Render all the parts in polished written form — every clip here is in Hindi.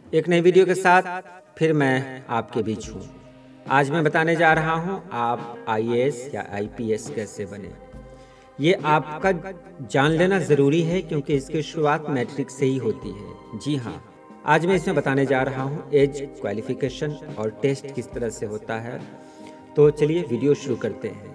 एक नई वीडियो के साथ फिर मैं आपके बीच हूँ। आज मैं बताने जा रहा हूँ आप आईएएस या आईपीएस कैसे बने। ये आपका जान लेना ज़रूरी है क्योंकि इसकी शुरुआत मैट्रिक से ही होती है। जी हाँ, आज मैं इसमें बताने जा रहा हूँ एज क्वालिफिकेशन और टेस्ट किस तरह से होता है। तो चलिए वीडियो शुरू करते हैं।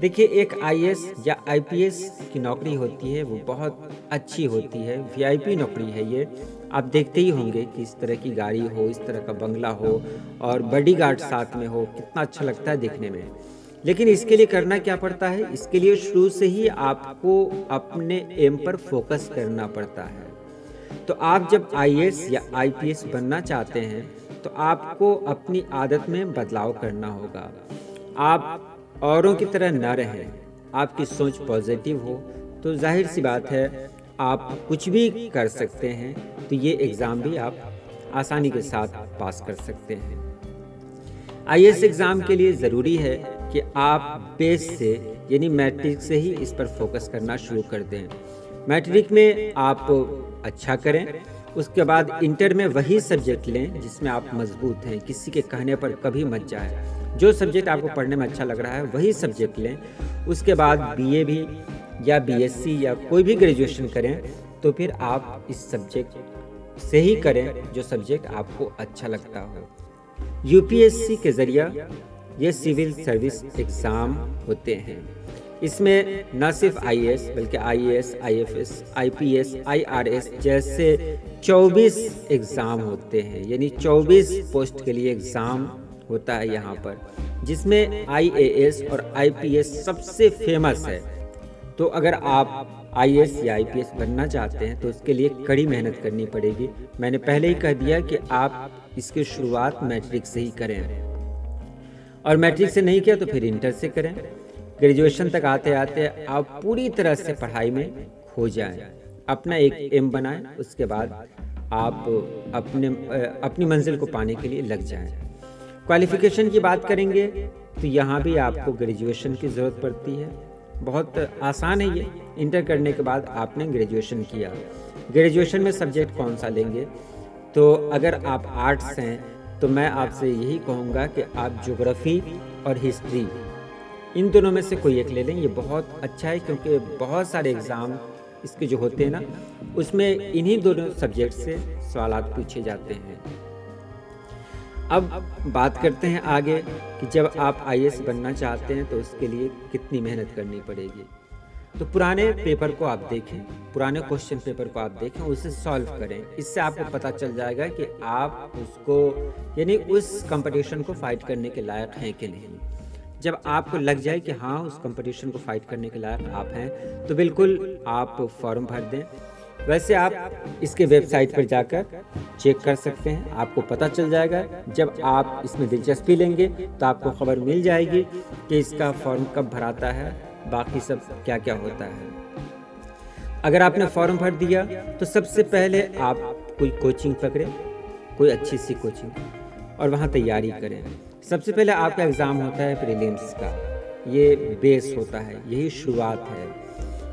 देखिए, एक आईएएस या आईपीएस की नौकरी होती है, वो बहुत अच्छी होती है, वीआईपी नौकरी है ये। आप देखते ही होंगे कि इस तरह की गाड़ी हो, इस तरह का बंगला हो और बॉडीगार्ड साथ में हो, कितना अच्छा लगता है देखने में। लेकिन इसके लिए करना क्या पड़ता है? इसके लिए शुरू से ही आपको अपने एम पर फोकस करना पड़ता है। तो आप जब आईएएस या आईपीएस बनना चाहते हैं तो आपको अपनी आदत में बदलाव करना होगा। आप औरों की तरह न रहें, आपकी सोच पॉजिटिव हो तो जाहिर सी बात है आप कुछ भी कर सकते हैं। तो ये एग्ज़ाम भी आप आसानी के साथ पास कर सकते हैं। आईएएस एग्ज़ाम के लिए ज़रूरी है कि आप बेस से यानी मैट्रिक से ही इस पर फोकस करना शुरू कर दें। मैट्रिक में आप अच्छा करें, उसके बाद इंटर में वही सब्जेक्ट लें जिसमें आप मजबूत हैं, किसी के कहने पर कभी मत जाए। जो सब्जेक्ट आपको पढ़ने में अच्छा लग रहा है वही सब्जेक्ट लें। उसके बाद बीए भी या बीएससी या कोई भी ग्रेजुएशन करें तो फिर आप इस सब्जेक्ट से ही करें जो सब्जेक्ट आपको अच्छा लगता हो। यूपीएससी के ज़रिए ये सिविल सर्विस एग्ज़ाम होते हैं। इसमें न सिर्फ आईएएस बल्कि आईएएस, आईएफएस, आईपीएस, आईआरएस जैसे 24 एग्ज़ाम होते हैं, यानी 24 पोस्ट के लिए एग्ज़ाम होता है यहाँ पर, जिसमें आईएएस और आईपीएस सबसे फेमस है। तो अगर आप आईएएस या आईपीएस बनना चाहते हैं तो उसके लिए कड़ी मेहनत करनी पड़ेगी। मैंने पहले ही कह दिया कि आप इसकी शुरुआत मैट्रिक से ही करें और मैट्रिक से नहीं किया तो फिर इंटर से करें। ग्रेजुएशन तक आते आते आप पूरी तरह से पढ़ाई में खो जाएं, अपना एक एम बनाएं, उसके बाद आप अपनी मंजिल को पाने के लिए लग जाएं। क्वालिफिकेशन की बात करेंगे तो यहाँ भी आपको ग्रेजुएशन की ज़रूरत पड़ती है। बहुत आसान है ये। इंटर करने के बाद आपने ग्रेजुएशन किया। ग्रेजुएशन में सब्जेक्ट कौन सा लेंगे? तो अगर आप आर्ट्स हैं तो मैं आपसे यही कहूँगा कि आप ज्योग्राफी और हिस्ट्री इन दोनों में से कोई एक ले लें। ये बहुत अच्छा है क्योंकि बहुत सारे एग्ज़ाम इसके जो होते हैं ना, उसमें इन्हीं दोनों सब्जेक्ट से सवालात पूछे जाते हैं। अब बात करते हैं आगे कि जब आप आईएएस बनना चाहते हैं तो उसके लिए कितनी मेहनत करनी पड़ेगी। तो पुराने पेपर को आप देखें, पुराने क्वेश्चन पेपर को आप देखें, उसे सॉल्व करें। इससे आपको पता चल जाएगा कि आप उसको यानी उस कंपटीशन को फाइट करने के लायक हैं कि नहीं। जब आपको लग जाए कि हाँ उस कंपटीशन को फाइट करने के लायक आप हैं तो बिल्कुल आप फॉर्म भर दें। वैसे आप इसके वेबसाइट पर जाकर चेक कर सकते हैं, आपको पता चल जाएगा। जब आप इसमें दिलचस्पी लेंगे तो आपको खबर मिल जाएगी कि इसका फॉर्म कब भराता है, बाकी सब क्या क्या होता है। अगर आपने फॉर्म भर दिया तो सबसे पहले आप कोई कोचिंग पकड़ें, कोई अच्छी सी कोचिंग, और वहाँ तैयारी करें। सबसे पहले आपका एग्ज़ाम होता है प्रीलिम्स का, ये बेस होता है, यही शुरुआत है।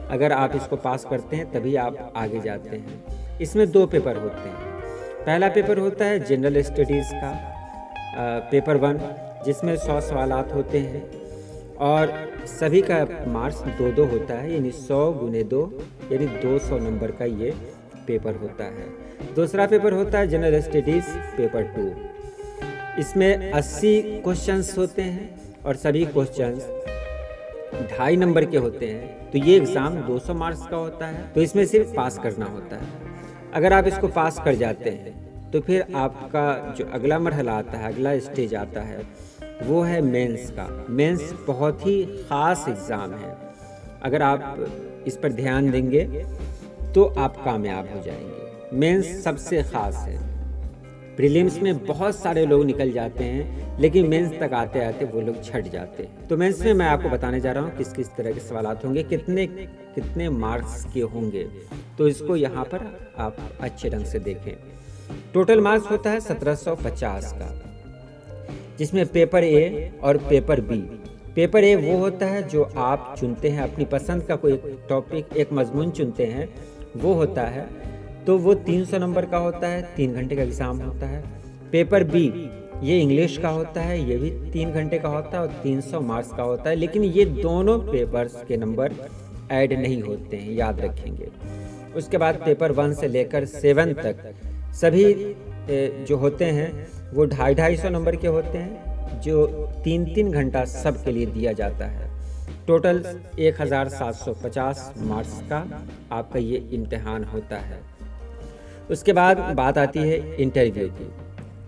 अगर आप इसको पास करते हैं तभी आप आगे जाते हैं। इसमें 2 पेपर होते हैं। पहला पेपर होता है जनरल स्टडीज़ का, पेपर 1, जिसमें 100 सवालात होते हैं और सभी का मार्क्स 2-2 होता है, यानी 100 गुने 2 यानी 200 नंबर का ये पेपर होता है। दूसरा पेपर होता है जनरल स्टडीज़ पेपर 2। इसमें 80 क्वेश्चंस होते हैं और सभी क्वेश्चंस 2.5 नंबर के होते हैं। तो ये एग्ज़ाम 200 मार्क्स का होता है, तो इसमें सिर्फ पास करना होता है। अगर आप इसको पास कर जाते हैं तो फिर आपका जो अगला मरहला आता है, अगला स्टेज आता है, वो है मेंस का। मेंस बहुत ही ख़ास एग्ज़ाम है। अगर आप इस पर ध्यान देंगे तो आप कामयाब हो जाएंगे। मेंस सबसे ख़ास है। प्रीलिम्स में बहुत सारे लोग निकल जाते हैं लेकिन मेंस तक आते आते वो लोग छट जाते हैं। तो मेंस में मैं आपको बताने जा रहा हूँ किस किस तरह के सवालात होंगे, कितने मार्क्स के होंगे। तो इसको यहाँ पर आप अच्छे ढंग से देखें। टोटल मार्क्स होता है 1750 का, जिसमें पेपर ए और पेपर बी। पेपर ए वो होता है जो आप चुनते हैं, अपनी पसंद का कोई टॉपिक, एक मजमून चुनते हैं, वो होता है तो वो 300 नंबर का होता है, 3 घंटे का एग्ज़ाम होता है। पेपर बी ये इंग्लिश का होता है, ये भी 3 घंटे का होता है और 300 मार्क्स का होता है, लेकिन ये दोनों पेपर्स के नंबर ऐड नहीं होते हैं, याद रखेंगे। उसके बाद पेपर 1 से लेकर 7 तक सभी जो होते हैं वो 250-250 नंबर के होते हैं, जो 3-3 घंटा सब के लिए दिया जाता है। टोटल 1750 मार्क्स का आपका ये इम्तिहान होता है। उसके बाद बात आती है इंटरव्यू की।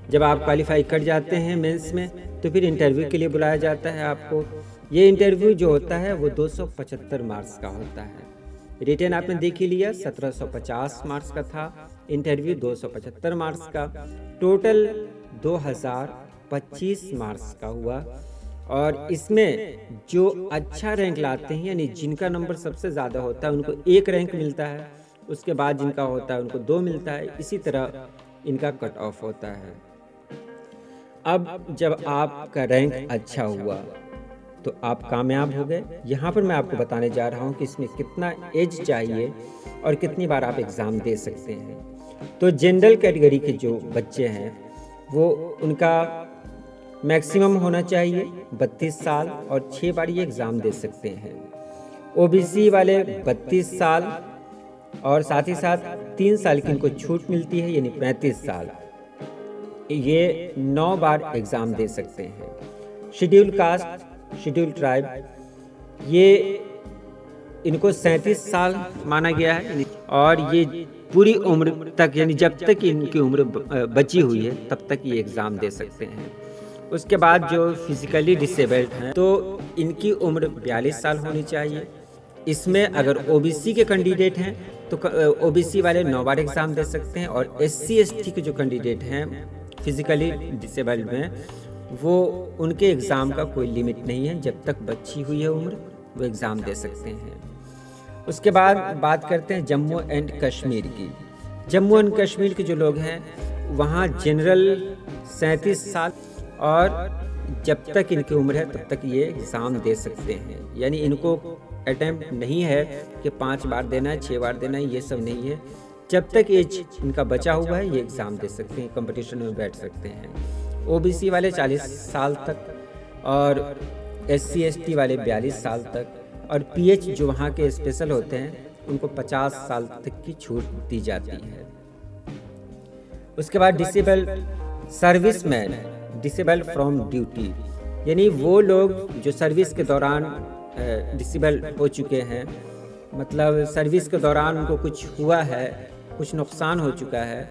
जब आप क्वालिफाई कर जाते हैं मेंस में, तो फिर इंटरव्यू के लिए बुलाया जाता है आपको। ये इंटरव्यू जो होता है वो 275 मार्क्स का होता है। रिटन आपने देख ही लिया, 1750 मार्क्स का था, इंटरव्यू 275 मार्क्स का, टोटल 2025 मार्क्स का हुआ। और इसमें जो अच्छा रैंक लाते हैं, यानी जिनका नंबर सबसे ज़्यादा होता है उनको 1 रैंक मिलता है, उसके बाद जिनका होता है उनको 2 मिलता है। इसी तरह इनका कट ऑफ होता है। अब जब आपका रैंक अच्छा हुआ तो आप कामयाब हो गए। यहाँ पर मैं आपको बताने जा रहा हूँ कि इसमें कितना एज चाहिए और कितनी बार आप एग्ज़ाम दे सकते हैं। तो जनरल कैटेगरी के जो बच्चे हैं वो उनका मैक्सिमम होना चाहिए 32 साल और 6 बार ये एग्ज़ाम दे सकते हैं। ओबीसी वाले 32 साल और साथ ही साथ 3 साल की इनको छूट मिलती है, यानी 35 साल, ये 9 बार एग्ज़ाम दे सकते हैं। शेड्यूल कास्ट, शेड्यूल ट्राइब, ये इनको 37 साल माना गया है और ये पूरी उम्र तक, यानी जब तक इनकी उम्र बची हुई है तब तक ये एग्ज़ाम दे सकते हैं। उसके बाद जो फिजिकली डिसेबल्ड हैं तो इनकी उम्र 42 साल होनी चाहिए। इसमें अगर ओबीसी के कैंडिडेट हैं तो ओबीसी वाले 9 बार एग्ज़ाम दे सकते हैं, और SC ST के जो कैंडिडेट हैं फिजिकली डिसेबल्ड में, वो उनके एग्ज़ाम का कोई लिमिट नहीं है, जब तक बची हुई है उम्र वो एग्ज़ाम दे सकते हैं। उसके बाद बात करते हैं जम्मू एंड कश्मीर की। जम्मू एंड कश्मीर के जो लोग हैं वहाँ जनरल 37 साल और जब तक इनकी उम्र है तब तक ये एग्ज़ाम दे सकते हैं। यानी इनको अटैम्प्ट नहीं है कि 5 बार देना है, 6 बार देना है, ये सब नहीं है। जब तक एज इनका बचा हुआ है ये एग्ज़ाम दे सकते हैं, कंपटीशन में बैठ सकते हैं। ओबीसी वाले 40 साल तक और SC ST वाले 42 साल तक, और PH जो वहाँ के स्पेशल होते हैं उनको 50 साल तक की छूट दी जाती है। उसके बाद disabled serviceman, disabled from duty, यानी वो लोग जो सर्विस के दौरान डिसेबल हो चुके हैं, मतलब सर्विस के दौरान उनको कुछ हुआ है, कुछ नुकसान हो चुका है,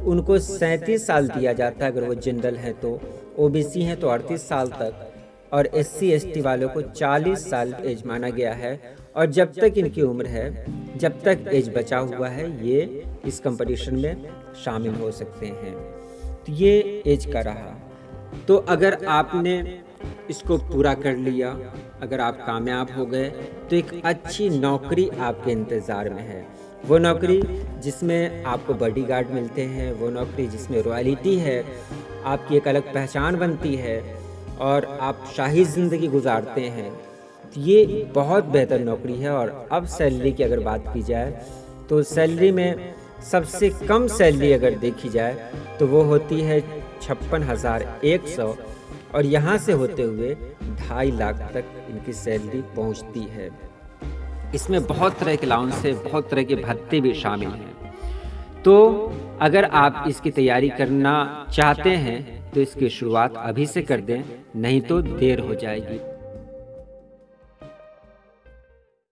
उनको 37 साल दिया जाता है अगर वो जनरल हैं तो। ओबीसी हैं तो 38 साल तक, और SC ST वालों को 40 साल एज माना गया है। और जब तक इनकी उम्र है, जब तक एज बचा हुआ है, ये इस कंपटीशन में शामिल हो सकते हैं। तो ये एज का रहा। तो अगर आपने इसको पूरा कर लिया, अगर आप कामयाब हो गए, तो एक अच्छी नौकरी आपके इंतज़ार में है। वो नौकरी जिसमें आपको बॉडीगार्ड मिलते हैं, वो नौकरी जिसमें रॉयल्टी है, आपकी एक अलग पहचान बनती है और आप शाही ज़िंदगी गुजारते हैं। तो ये बहुत बेहतर नौकरी है। और अब सैलरी की अगर बात की जाए तो सैलरी में सबसे कम सैलरी अगर देखी जाए तो वो होती है 56,100, और यहाँ से होते हुए 2.5 लाख तक इनकी सैलरी पहुँचती है। इसमें बहुत तरह के अलाउंस है, बहुत तरह के भत्ते भी शामिल हैं। तो अगर आप इसकी तैयारी करना चाहते हैं तो इसकी शुरुआत अभी से कर दें, नहीं तो देर हो जाएगी।